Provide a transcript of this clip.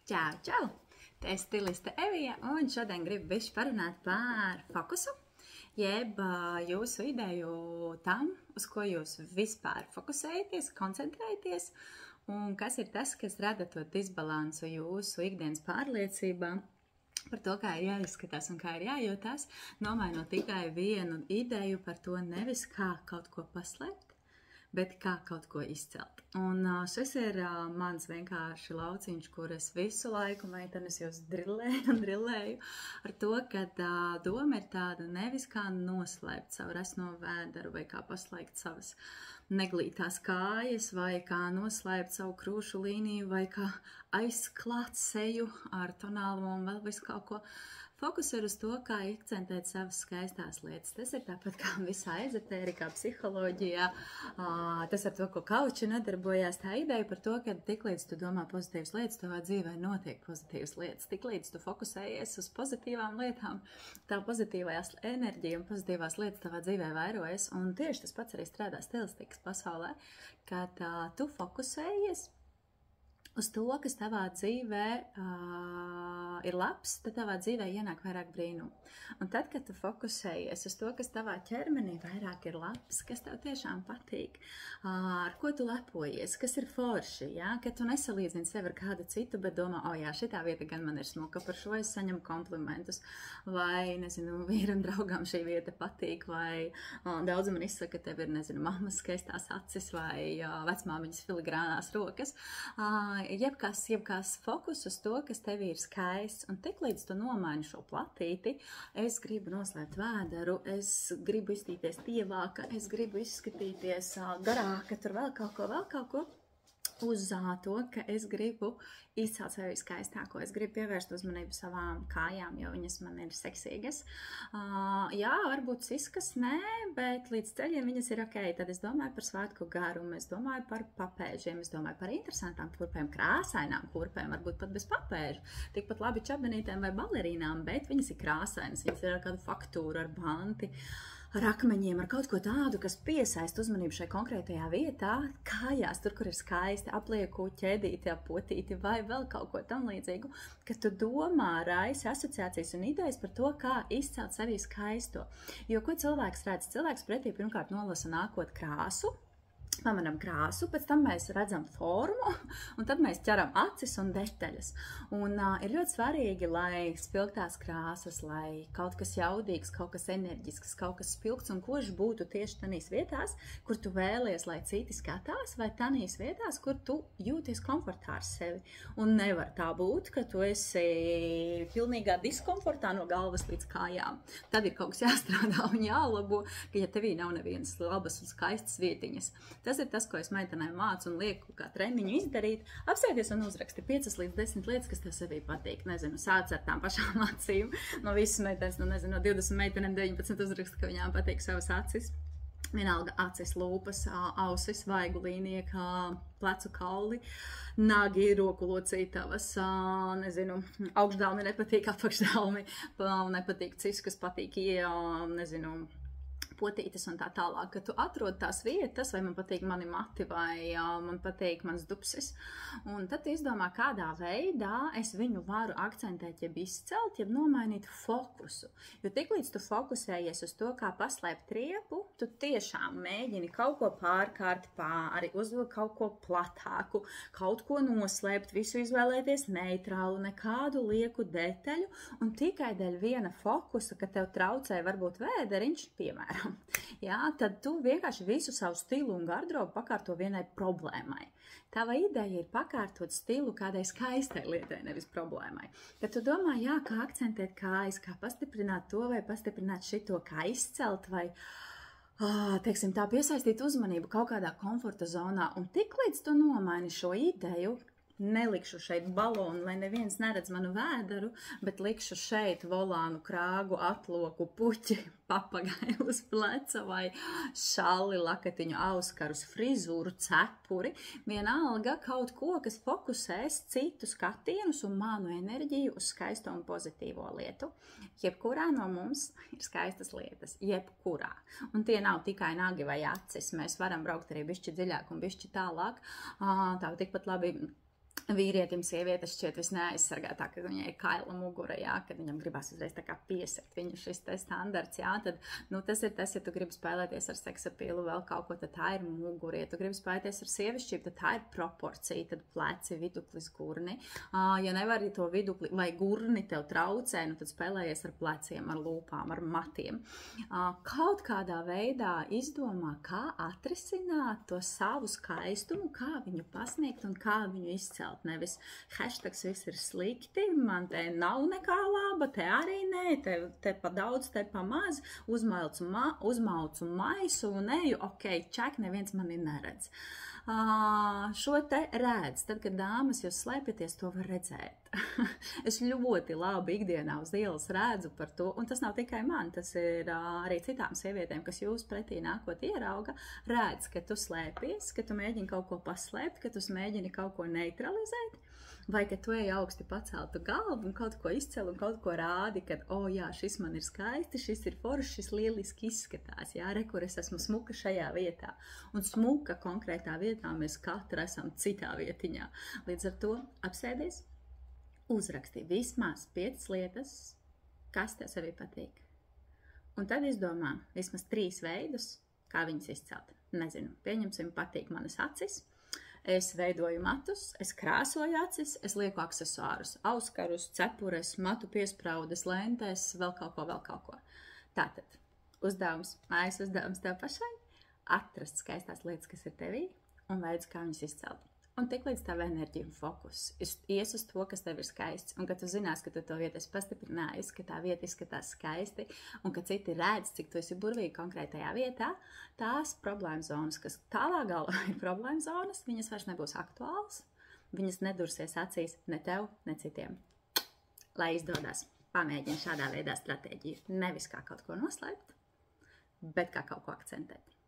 Čau, čau! Te ir stiliste Evija, un šodien gribu bišķi parunāt par fokusu, jeb jūsu ideju tam, uz ko jūs vispār fokusējaties, koncentrējaties, un kas ir tas, kas rada to disbalansu jūsu ikdienas pārliecībā par to, kā ir jāizskatās un kā ir jājūtās, nomainot tikai vienu ideju par to nevis kā kaut ko paslēpt, bet kā kaut ko izcelt. Un šis ir mans vienkārši lauciņš, kur es visu laiku, meitenes, jūs drillēju ar to, ka doma ir tāda nevis kā noslēpt savu resno vēderu, vai kā paslēgt savas neglītās kājas, vai kā noslēpt savu krūšu līniju, vai kā aizklāt seju ar tonālu un vēl visu kaut ko. Fokus ir uz to, kā akcentēt savas skaistās lietas. Tas ir tāpat kā visā ezotērikā, psiholoģijā. Tas ar to, ko kauči nodarbojās, tā ideja par to, ka tiklīdz tu domā pozitīvas lietas, tavā dzīvē notiek pozitīvas lietas. Tiklīdz tu fokusējies uz pozitīvām lietām, tā pozitīvās enerģija un pozitīvās lietas tavā dzīvē vairojas. Un tieši tas pats arī strādā stilistikas pasaulē, kad tu fokusējies uz to, kas tavā dzīvē ir labs, tad tavā dzīvē ienāk vairāk brīnumu. Un tad, kad tu fokusējies uz to, kas tavā ķermenī vairāk ir labs, kas tev tiešām patīk, ar ko tu lepojies, kas ir forši, ja? Kad tu nesalīdzini sevi ar kādu citu, bet domā, jā, šitā vieta gan man ir smuka, par šo es saņemu komplimentus, vai, nezinu, vīram draugam šī vieta patīk, vai daudz man izsaka, ka tev ir, nezinu, mammas skaistās acis, vai vecmāmiņas filigrānās rokas. Jebkas fokus uz to, kas tev ir skaists, un tiklīdz tu nomaini šo platīti, es gribu noslēpt vēderu, es gribu izskatīties tievāka, es gribu izskatīties garāka, tur vēl kaut ko, uz to, ka es gribu izcelt sevi skaistāko, es gribu pievērst uzmanību savām kājām, jo viņas man ir seksīgas. Jā, varbūt siskas, nē, bet līdz ceļiem viņas ir ok, tad es domāju par svētku garumu, es domāju par papēžiem, es domāju par interesantām kurpēm, krāsainām kurpēm, varbūt pat bez papēžu, tikpat labi čabenītēm vai balerīnām, bet viņas ir krāsainas, viņas ir ar kādu faktūru, ar banti, ar akmeņiem, ar kaut ko tādu, kas piesaist uzmanību šai konkrētajā vietā, kājās, tur, kur ir skaisti, aplieku ķēdīti, apotīti vai vēl kaut ko tam līdzīgu, ka tu domā, raisi asociācijas un idejas par to, kā izcelt sevi skaisto. Jo, ko cilvēks redz? Cilvēks pretī pirmkārt nolasa nākot krāsu, pamanam krāsu, pēc tam mēs redzam formu, un tad mēs ķeram acis un detaļas. Un ir ļoti svarīgi, lai spilgtās krāsas, lai kaut kas jaudīgs, kaut kas enerģisks, kaut kas spilgts un košs būtu tieši tanīs vietās, kur tu vēlies, lai citi skatās, vai tanīs vietās, kur tu jūties komfortā ar sevi. Un nevar tā būt, ka tu esi pilnīgā diskomfortā no galvas līdz kājām. Tad ir kaut kas jāstrādā un jālabo, ka ja tevī nav nevienas labas un skaistas vietiņas. Tas ir tas, ko es meitenēm mācu un lieku kā treniņu izdarīt. Apsēties un uzraksti 5 līdz 10 lietas, kas tev sevī patīk. Nezinu, sāc ar tām pašām acīm. No visas meitenes, no 20 meitenēm 19 uzraksta, ka viņām patīk savas acis. Vienalga acis, lūpas, ausis, vaigu līnija, kā plecu kauli, nagi, roku locītavas, nezinu, augšdalmi nepatīk, apakšdalmi nepatīk, ciskas patīk, nezinu, potītes un tā tālāk, ka tu atrod tās vietas, vai man patīk mani mati, vai man patīk mans dupsis, un tad izdomā, kādā veidā es viņu varu akcentēt, jeb izcelt, jeb nomainīt fokusu. Jo tiklīdz tu fokusējies uz to, kā paslēpt riepu, tu tiešām mēģini kaut ko pārkārt pāri, uzvilkt kaut ko platāku, kaut ko noslēpt, visu izvēlēties neitrālu, nekādu lieku detaļu, un tikai dēļ viena fokusa, ka tev traucē varbūt vēderiņš, piemēram. Jā, tad tu vienkārši visu savu stilu un garderobu pakārto vienai problēmai. Tava ideja ir pakārtot stilu kādai skaistai lietai, nevis problēmai. Kad tu domā, jā, kā akcentēt kājas, kā pastiprināt to vai pastiprināt šito, kā izcelt vai, teiksim, tā piesaistīt uzmanību kaut kādā komforta zonā, un tiklīdz tu nomaini šo ideju, nelikšu šeit balonu, lai neviens neredz manu vēderu, bet likšu šeit volānu, krāgu, atloku, puķi, papagailu uz pleca vai šalli, lakatiņu, auskarus, frizūru, cepuri. Vienalga kaut ko, kas fokusēs citu skatienus un manu enerģiju uz skaisto un pozitīvo lietu. Jebkurā no mums ir skaistas lietas, jebkurā. Un tie nav tikai nagi vai acis. Mēs varam braukt arī bišķi dziļāk un bišķi tālāk. Tā tikpat labi vīrietim sieviete šķiet visneaizsargātāk, kad viņai ir kaila mugura, jā, kad viņam gribas uzreiz tā kā piesakt viņu šis te standarts, jā, tad, nu, tas ir tas, ja tu gribi spēlēties ar seksapīlu vēl kaut ko, tad tā ir mugura, ja tu gribi spēlēties ar sievišķību, tad tā ir proporcija, tad pleci, viduklis, gurni, ja nevari to vidukli vai gurni tev traucē, nu, tad spēlējies ar pleciem, ar lūpām, ar matiem. Kaut kādā veidā izdomā, kā atrisināt to savu skaistumu, kā viņu pasniegt un kā viņu izcelt. Nevis hashtags viss ir slikti, man te nav nekā laba, te arī nē, te pa daudz, te pa maz, uzmaucu maisu un eju, ok, ček, neviens mani neredz. Šo te redz, tad, kad dāmas jūs slēpjaties, to var redzēt. Es ļoti labi ikdienā uz ielas redzu par to, un tas nav tikai man, tas ir arī citām sievietēm, kas jūs pretī nākot ierauga, redz, ka tu slēpies, ka tu mēģini kaut ko paslēpt, ka tu mēģini kaut ko neutralizēt, vai ka tu ej augsti paceltu galvu un kaut ko izcel un kaut ko rādi, ka, jā, šis man ir skaisti, šis ir foršs, šis lieliski izskatās, jā, kur es esmu smuka šajā vietā. Un smuka konkrētā vietā mēs katru esam citā vietiņā. Līdz ar to apsēdies, uzraksti vismaz 5 lietas, kas tev sevi patīk. Un tad izdomā vismaz 3 veidus, kā viņas izcelt. Nezinu, pieņemsim, patīk manas acis. Es veidoju matus, es krāsoju acis, es lieku aksesuārus, auskarus, cepures, matu piespraudes, lentes, vēl kaut ko. Tātad, mājas uzdevums tev pašai, atrast skaistās lietas, kas ir tevī, un veidus, kā viņas izcelt. Un tik līdz tava enerģija un fokus ies uz to, kas tev ir skaists, un ka tu zinās, ka tu to vietu esi pastiprinājis, ka tā vieta izskatās skaisti, un ka citi redz, cik tu esi burvīgi konkrētajā vietā, tās problēma zonas, kas tālā galā ir problēma zonas, viņas vairs nebūs aktuāls, viņas nedursies acīs ne tev, ne citiem. Lai izdodas, pamēģini šādā veidā stratēģiju, nevis kā kaut ko noslēpt, bet kā kaut ko akcentēt.